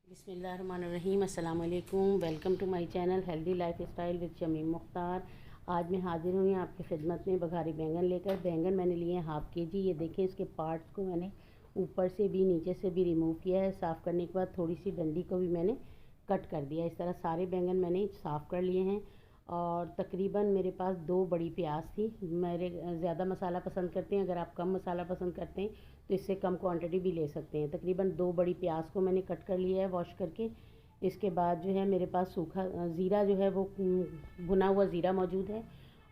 बिस्मिल्लाहिर्रहमानिर्रहीम। अस्सलाम वालेकुम। Welcome to my channel healthy life style with Shamim Mukhtar. आज मैं हाजिर हुई आपकी खिदमत में बघारी बैंगन लेकर। बैंगन मैंने लिए हैं हाफ़ के जी। ये देखें, इसके पार्ट्स को मैंने ऊपर से भी नीचे से भी रिमूव किया है। साफ़ करने के बाद थोड़ी सी डंडी को भी मैंने कट कर दिया। इस तरह सारे बैंगन मैंने साफ़ कर लिए हैं। और तकरीबन मेरे पास 2 बड़ी प्याज थी। मेरे ज़्यादा मसाला पसंद करते हैं, अगर आप कम मसाला पसंद करते हैं तो इससे कम क्वांटिटी भी ले सकते हैं। तकरीबन 2 बड़ी प्याज को मैंने कट कर लिया है वॉश करके। इसके बाद जो है मेरे पास सूखा ज़ीरा जो है वो भुना हुआ ज़ीरा मौजूद है,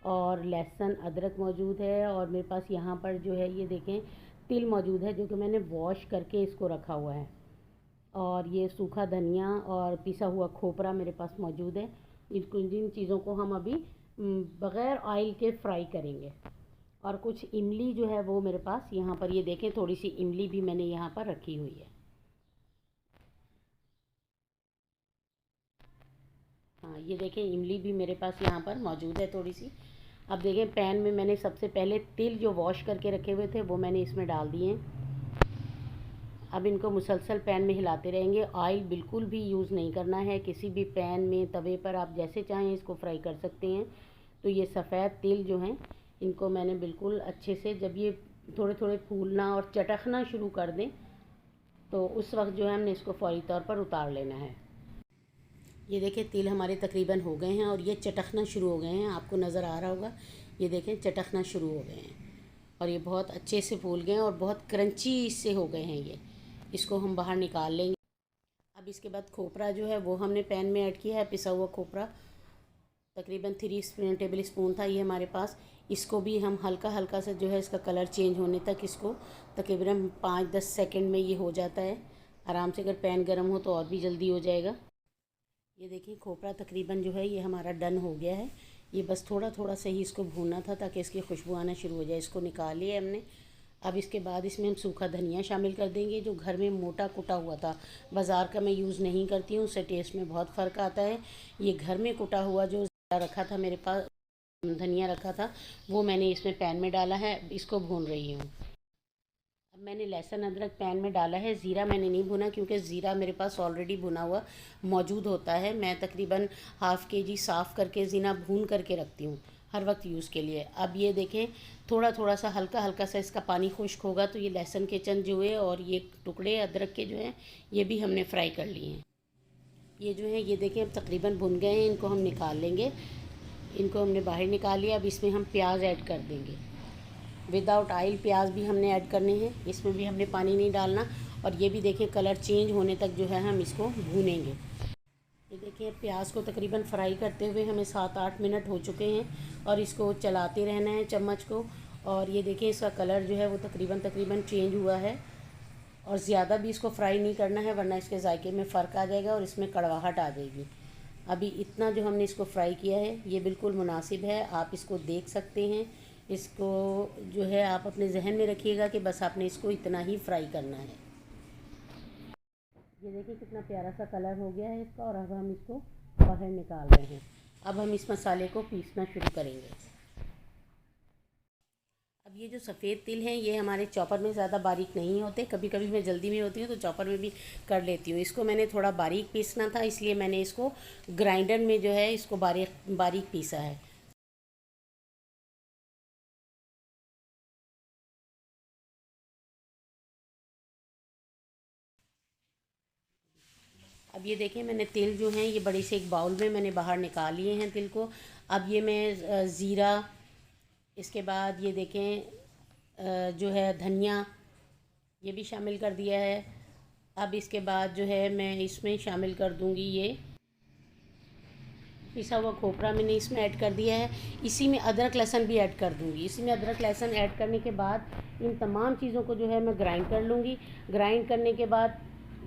और लहसुन अदरक मौजूद है, और मेरे पास यहाँ पर जो है ये देखें तिल मौजूद है, जो कि मैंने वॉश करके इसको रखा हुआ है। और ये सूखा धनिया और पिसा हुआ खोपरा मेरे पास मौजूद है। जिन चीज़ों को हम अभी बग़ैर ऑयल के फ्राई करेंगे। और कुछ इमली जो है वो मेरे पास यहाँ पर, ये देखें थोड़ी सी इमली भी मैंने यहाँ पर रखी हुई है। हाँ, ये देखें इमली भी मेरे पास यहाँ पर मौजूद है थोड़ी सी। अब देखें पैन में मैंने सबसे पहले तिल जो वॉश करके रखे हुए थे वो मैंने इसमें डाल दिए हैं। अब इनको मुसलसल पैन में हिलाते रहेंगे। ऑयल बिल्कुल भी यूज़ नहीं करना है। किसी भी पैन में तवे पर आप जैसे चाहें इसको फ्राई कर सकते हैं। तो ये सफ़ेद तिल जो हैं इनको मैंने बिल्कुल अच्छे से, जब ये थोड़े थोड़े फूलना और चटकना शुरू कर दें तो उस वक्त जो है हमने इसको फ़ौरी तौर पर उतार लेना है। ये देखें तिल हमारे तकरीबन हो गए हैं और ये चटकना शुरू हो गए हैं। आपको नज़र आ रहा होगा, ये देखें चटकना शुरू हो गए हैं और ये बहुत अच्छे से फूल गए हैं और बहुत क्रंची इससे हो गए हैं। ये इसको हम बाहर निकाल लेंगे। अब इसके बाद खोपरा जो है वो हमने पैन में ऐड किया है। पिसा हुआ खोपरा तकरीबन 3 टेबल स्पून था ये हमारे पास। इसको भी हम हल्का हल्का सा जो है इसका कलर चेंज होने तक इसको तकरीबन 5-10 सेकंड में ये हो जाता है आराम से। अगर पैन गर्म हो तो और भी जल्दी हो जाएगा। ये देखिए खोपरा तकरीबन जो है ये हमारा डन हो गया है। ये बस थोड़ा थोड़ा सा ही इसको भूनना था ताकि इसकी खुशबू आना शुरू हो जाए। इसको निकाल लिया हमने। अब इसके बाद इसमें हम सूखा धनिया शामिल कर देंगे, जो घर में मोटा कुटा हुआ था। बाज़ार का मैं यूज़ नहीं करती हूँ, उससे टेस्ट में बहुत फ़र्क आता है। ये घर में कुटा हुआ जो रखा था मेरे पास, धनिया रखा था, वो मैंने इसमें पैन में डाला है। इसको भून रही हूँ। अब मैंने लहसुन अदरक पैन में डाला है। ज़ीरा मैंने नहीं भुना क्योंकि ज़ीरा मेरे पास ऑलरेडी भुना हुआ मौजूद होता है। मैं तकरीबन हाफ़ के जी साफ़ करके ज़ीरा भून करके रखती हूँ हर वक्त यूज़ के लिए। अब ये देखें थोड़ा थोड़ा सा हल्का हल्का सा इसका पानी खुश्क होगा तो ये लहसुन के चंद जो है और ये टुकड़े अदरक के जो हैं ये भी हमने फ्राई कर लिए हैं। ये जो है ये देखें अब तकरीबन भुन गए हैं। इनको हम निकाल लेंगे। इनको हमने बाहर निकाल लिया। अब इसमें हम प्याज ऐड कर देंगे। विदाउट ऑयल प्याज भी हमने ऐड करने हैं। इसमें भी हमने पानी नहीं डालना। और ये भी देखें कलर चेंज होने तक जो है हम इसको भूनेंगे। ये देखिए प्याज को तकरीबन फ्राई करते हुए हमें 7-8 मिनट हो चुके हैं और इसको चलाते रहना है चम्मच को। और ये देखिए इसका कलर जो है वो तकरीबन चेंज हुआ है। और ज़्यादा भी इसको फ्राई नहीं करना है वरना इसके जायके में फ़र्क आ जाएगा और इसमें कड़वाहट आ जाएगी। अभी इतना जो हमने इसको फ्राई किया है ये बिल्कुल मुनासिब है। आप इसको देख सकते हैं। इसको जो है आप अपने जहन में रखिएगा कि बस आपने इसको इतना ही फ्राई करना है। ये देखिए कितना प्यारा सा कलर हो गया है इसका। और अब हम इसको बाहर निकाल रहे हैं। अब हम इस मसाले को पीसना शुरू करेंगे। अब ये जो सफ़ेद तिल हैं ये हमारे चॉपर में ज़्यादा बारीक नहीं होते। कभी कभी मैं जल्दी में होती हूँ तो चॉपर में भी कर लेती हूँ। इसको मैंने थोड़ा बारीक पीसना था, इसलिए मैंने इसको ग्राइंडर में जो है इसको बारीक बारीक पीसा है। अब ये देखें मैंने तिल जो हैं ये बड़ी से एक बाउल में मैंने बाहर निकाल लिए हैं तिल को। अब ये मैं ज़ीरा, इसके बाद ये देखें जो है धनिया ये भी शामिल कर दिया है। अब इसके बाद जो है मैं इसमें शामिल कर दूंगी ये पिसा हुआ खोपरा मैंने इसमें ऐड कर दिया है। इसी में अदरक लहसुन भी ऐड कर दूंगी। इसी में अदरक लहसुन ऐड करने के बाद इन तमाम चीज़ों को जो है मैं ग्राइंड कर लूँगी। ग्राइंड करने के बाद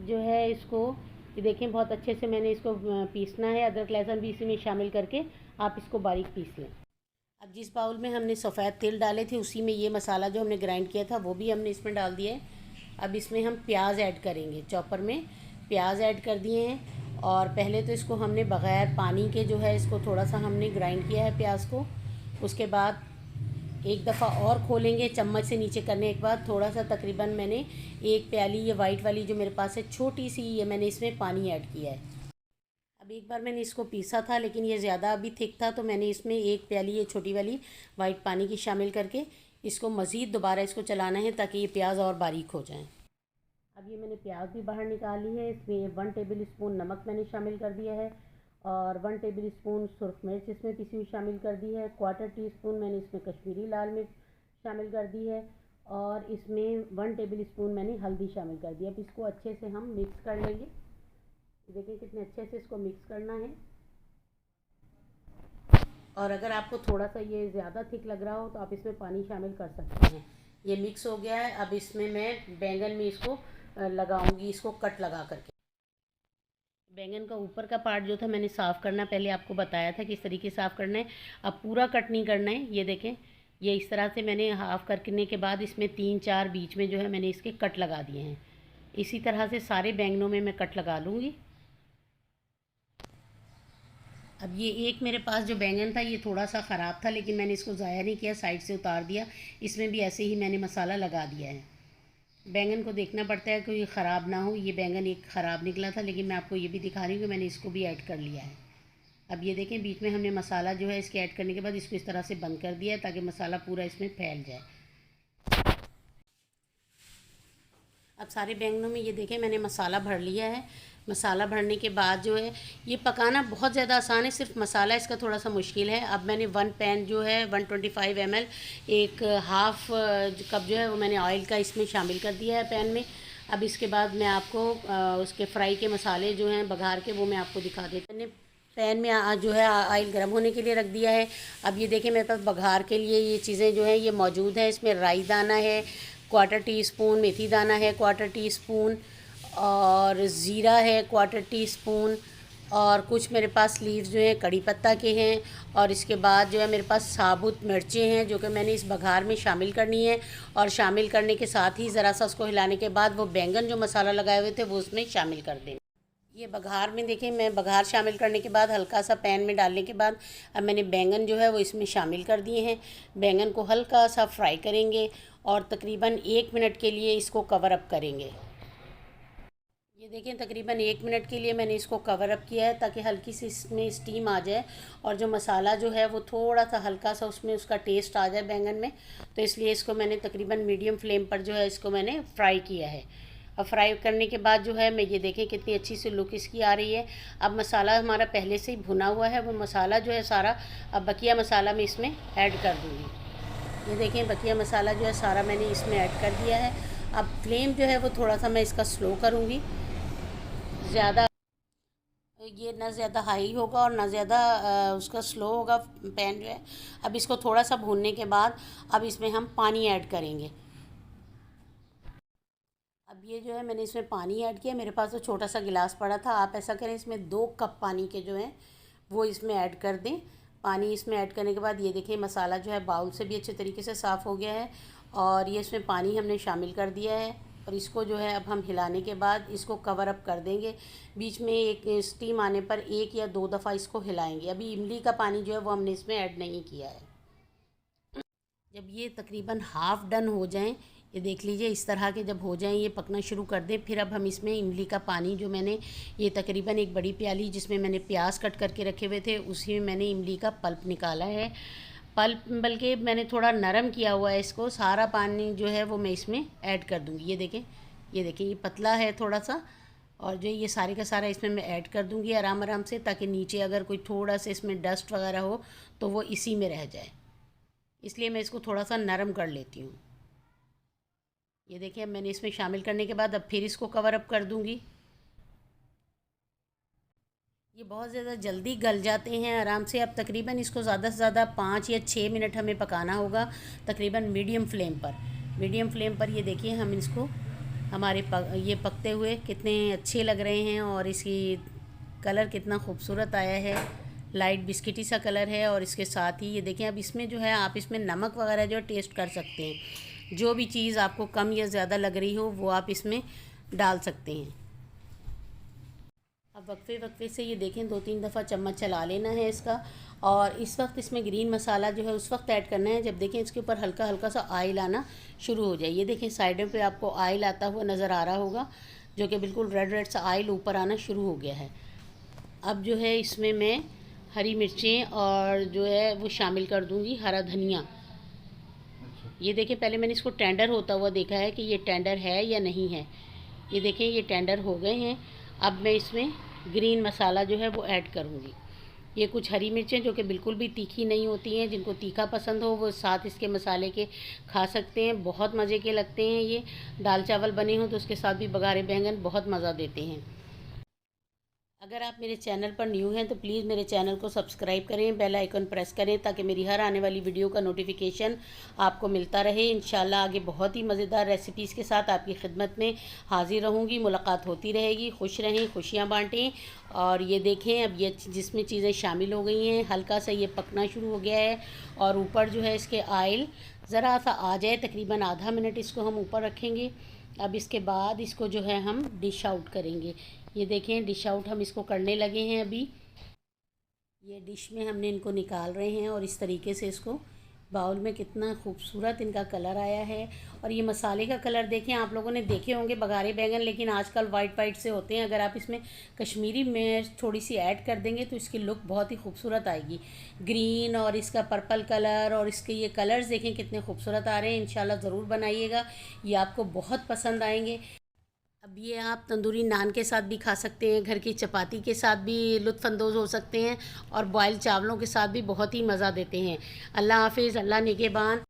जो है इसको ये देखें बहुत अच्छे से मैंने इसको पीसना है। अदरक लहसुन भी इसी में शामिल करके आप इसको बारीक पीस लें। अब जिस बाउल में हमने सफ़ेद तिल डाले थे उसी में ये मसाला जो हमने ग्राइंड किया था वो भी हमने इसमें डाल दिया है। अब इसमें हम प्याज ऐड करेंगे। चॉपर में प्याज ऐड कर दिए हैं और पहले तो इसको हमने बग़ैर पानी के जो है इसको थोड़ा सा हमने ग्राइंड किया है प्याज को। उसके बाद एक दफ़ा और खोलेंगे चम्मच से नीचे करने के बाद। थोड़ा सा तकरीबन मैंने 1 प्याली ये वाइट वाली जो मेरे पास है छोटी सी, ये मैंने इसमें पानी ऐड किया है। अब एक बार मैंने इसको पीसा था लेकिन ये ज़्यादा अभी थिक था, तो मैंने इसमें 1 प्याली ये छोटी वाली वाइट पानी की शामिल करके इसको मज़ीद दोबारा इसको चलाना है ताकि ये प्याज और बारीक हो जाए। अब ये मैंने प्याज भी बाहर निकाल ली है। इसमें 1 टेबल स्पून नमक मैंने शामिल कर दिया है और 1 टेबल स्पून सुरख मिर्च इसमें पिसी हुई शामिल कर दी है। 1/4 टीस्पून मैंने इसमें कश्मीरी लाल मिर्च शामिल कर दी है और इसमें 1 टेबल स्पून मैंने हल्दी शामिल कर दी। अब इसको अच्छे से हम मिक्स कर लेंगे। देखिए कितने अच्छे से इसको मिक्स करना है। और अगर आपको थोड़ा सा ये ज़्यादा थिक लग रहा हो तो आप इसमें पानी शामिल कर सकते हैं। ये मिक्स हो गया है। अब इसमें मैं बैंगन में इसको लगाऊंगी, इसको कट लगा करके। बैंगन का ऊपर का पार्ट जो था मैंने साफ़ करना पहले आपको बताया था कि इस तरीके से साफ़ करना है। अब पूरा कट नहीं करना है। ये देखें, ये इस तरह से मैंने हाफ़ करने के बाद इसमें 3-4 बीच में जो है मैंने इसके कट लगा दिए हैं। इसी तरह से सारे बैंगनों में मैं कट लगा लूँगी। अब ये एक मेरे पास जो बैंगन था ये थोड़ा सा ख़राब था लेकिन मैंने इसको ज़ाया नहीं किया, साइड से उतार दिया। इसमें भी ऐसे ही मैंने मसाला लगा दिया है। बैंगन को देखना पड़ता है कि ये ख़राब ना हो। ये बैंगन एक ख़राब निकला था लेकिन मैं आपको ये भी दिखा रही हूँ कि मैंने इसको भी ऐड कर लिया है। अब ये देखें, बीच में हमने मसाला जो है इसके ऐड करने के बाद इसको इस तरह से बंद कर दिया है ताकि मसाला पूरा इसमें फैल जाए। अब सारे बैंगनों में ये देखें मैंने मसाला भर लिया है। मसाला भरने के बाद जो है ये पकाना बहुत ज़्यादा आसान है, सिर्फ मसाला इसका थोड़ा सा मुश्किल है। अब मैंने 1 पैन जो है 125 ml एक हाफ़ कप जो है वो मैंने ऑयल का इसमें शामिल कर दिया है पैन में। अब इसके बाद मैं आपको उसके फ्राई के मसाले जो हैं बघार के वो मैं आपको दिखा देती हूँ। मैंने पैन में जो है ऑयल गर्म होने के लिए रख दिया है। अब ये देखें मेरे पास बघार के लिए ये चीज़ें जो हैं ये मौजूद हैं। इसमें राई दाना है 1/4 टीस्पून, मेथी दाना है 1/4 टीस्पून और ज़ीरा है 1/4 टीस्पून और कुछ मेरे पास लीव्स जो हैं कड़ी पत्ता के हैं। और इसके बाद जो है मेरे पास साबुत मिर्चें हैं जो कि मैंने इस बघार में शामिल करनी है। और शामिल करने के साथ ही ज़रा सा उसको हिलाने के बाद वो बैंगन जो मसाला लगाए हुए थे वो उसमें शामिल कर दें। ये बघार में देखें, मैं बघार शामिल करने के बाद हल्का सा पैन में डालने के बाद अब मैंने बैंगन जो है वो इसमें शामिल कर दिए हैं। बैंगन को हल्का सा फ्राई करेंगे और तकरीबन 1 मिनट के लिए इसको कवर अप करेंगे। ये देखें तकरीबन 1 मिनट के लिए मैंने इसको कवर अप किया है ताकि हल्की सी इसमें स्टीम आ जाए और जो मसाला जो है वो थोड़ा सा हल्का सा उसमें उसका टेस्ट आ जाए बैंगन में। तो इसलिए इसको मैंने तकरीबन मीडियम फ्लेम पर जो है इसको मैंने फ्राई किया है। अब फ्राई करने के बाद जो है मैं ये देखें कितनी अच्छी सी लुक इसकी आ रही है। अब मसाला हमारा पहले से ही भुना हुआ है, वो मसाला जो है सारा अब बकिया मसाला मैं इसमें ऐड कर दूँगी। ये देखें बकिया मसाला जो है सारा मैंने इसमें ऐड कर दिया है। अब फ्लेम जो है वो थोड़ा सा मैं इसका स्लो करूँगी। ज़्यादा ये ना ज़्यादा हाई होगा और ना ज़्यादा उसका स्लो होगा पैन जो है। अब इसको थोड़ा सा भूनने के बाद अब इसमें हम पानी ऐड करेंगे। अब ये जो है मैंने इसमें पानी ऐड किया। मेरे पास तो छोटा सा गिलास पड़ा था, आप ऐसा करें इसमें 2 कप पानी के जो हैं वो इसमें ऐड कर दें। पानी इसमें ऐड करने के बाद ये देखिए मसाला जो है बाउल से भी अच्छे तरीके से साफ़ हो गया है और ये इसमें पानी हमने शामिल कर दिया है। और इसको जो है अब हम हिलाने के बाद इसको कवर अप कर देंगे। बीच में एक स्टीम आने पर 1 या 2 दफ़ा इसको हिलाएंगे। अभी इमली का पानी जो है वो हमने इसमें ऐड नहीं किया है। जब ये तकरीबन हाफ़ डन हो जाएं, ये देख लीजिए इस तरह के जब हो जाएं, ये पकना शुरू कर दें, फिर अब हम इसमें इमली का पानी जो मैंने ये तकरीबन एक बड़ी प्याली जिसमें मैंने प्याज कट करके रखे हुए थे उसी में मैंने इमली का पल्प निकाला है। पल्प बल्कि मैंने थोड़ा नरम किया हुआ है इसको। सारा पानी जो है वो मैं इसमें ऐड कर दूँगी। ये देखें ये पतला है थोड़ा सा और जो ये सारे का सारा इसमें मैं ऐड कर दूँगी आराम आराम से ताकि नीचे अगर कोई थोड़ा सा इसमें डस्ट वगैरह हो तो वो इसी में रह जाए। इसलिए मैं इसको थोड़ा सा नरम कर लेती हूँ। ये देखिए अब मैंने इसमें शामिल करने के बाद अब फिर इसको कवर अप कर दूँगी। ये बहुत ज़्यादा जल्दी गल जाते हैं आराम से। अब तकरीबन इसको ज़्यादा से ज़्यादा 5 या 6 मिनट हमें पकाना होगा तकरीबन मीडियम फ्लेम पर। मीडियम फ्लेम पर ये देखिए हम इसको हमारे ये पकते हुए कितने अच्छे लग रहे हैं और इसकी कलर कितना खूबसूरत आया है। लाइट बिस्किटी सा कलर है और इसके साथ ही ये देखें अब इसमें जो है आप इसमें नमक वगैरह जो टेस्ट कर सकते हैं। जो भी चीज़ आपको कम या ज़्यादा लग रही हो वो आप इसमें डाल सकते हैं। अब वक्फे वक्फे से ये देखें 2-3 दफ़ा चम्मच चला लेना है इसका। और इस वक्त इसमें ग्रीन मसाला जो है उस वक्त ऐड करना है जब देखें इसके ऊपर हल्का हल्का सा ऑयल आना शुरू हो जाए। ये देखें साइडों पे आपको ऑयल आता हुआ नज़र आ रहा होगा, जो कि बिल्कुल रेड रेड सा ऑयल ऊपर आना शुरू हो गया है। अब जो है इसमें मैं हरी मिर्चें और जो है वो शामिल कर दूँगी, हरा धनिया। ये देखें पहले मैंने इसको टेंडर होता हुआ देखा है कि ये टेंडर है या नहीं है। ये देखें ये टेंडर हो गए हैं। अब मैं इसमें ग्रीन मसाला जो है वो ऐड करूँगी। ये कुछ हरी मिर्चें जो कि बिल्कुल भी तीखी नहीं होती हैं, जिनको तीखा पसंद हो वो साथ इसके मसाले के खा सकते हैं, बहुत मज़े के लगते हैं। ये दाल चावल बने हों तो उसके साथ भी बघारे बैंगन बहुत मज़ा देते हैं। अगर आप मेरे चैनल पर न्यू हैं तो प्लीज़ मेरे चैनल को सब्सक्राइब करें, बेल आइकन प्रेस करें ताकि मेरी हर आने वाली वीडियो का नोटिफिकेशन आपको मिलता रहे। इंशाल्लाह आगे बहुत ही मज़ेदार रेसिपीज़ के साथ आपकी खिदमत में हाजिर रहूँगी। मुलाकात होती रहेगी। खुश रहें, खुशियाँ बाँटें। और ये देखें अब ये जिसमें चीज़ें शामिल हो गई हैं, हल्का सा ये पकना शुरू हो गया है और ऊपर जो है इसके ऑयल ज़रा सा आ जाए, तकरीबन आधा मिनट इसको हम ऊपर रखेंगे। अब इसके बाद इसको जो है हम डिश आउट करेंगे। ये देखें डिश आउट हम इसको करने लगे हैं अभी। ये डिश में हमने इनको निकाल रहे हैं और इस तरीके से इसको बाउल में कितना खूबसूरत इनका कलर आया है। और ये मसाले का कलर देखें, आप लोगों ने देखे होंगे बघारे बैंगन, लेकिन आजकल वाइट वाइट से होते हैं। अगर आप इसमें कश्मीरी मिर्च थोड़ी सी ऐड कर देंगे तो इसकी लुक बहुत ही खूबसूरत आएगी। ग्रीन और इसका पर्पल कलर और इसके ये कलर्स देखें कितने खूबसूरत आ रहे हैं। इंशाल्लाह ज़रूर बनाइएगा, ये आपको बहुत पसंद आएंगे। अब ये आप तंदूरी नान के साथ भी खा सकते हैं, घर की चपाती के साथ भी लुत्फ़अंदोज़ हो सकते हैं और बॉयल चावलों के साथ भी बहुत ही मज़ा देते हैं। अल्लाह हाफ़िज़, अल्लाह निगहबान।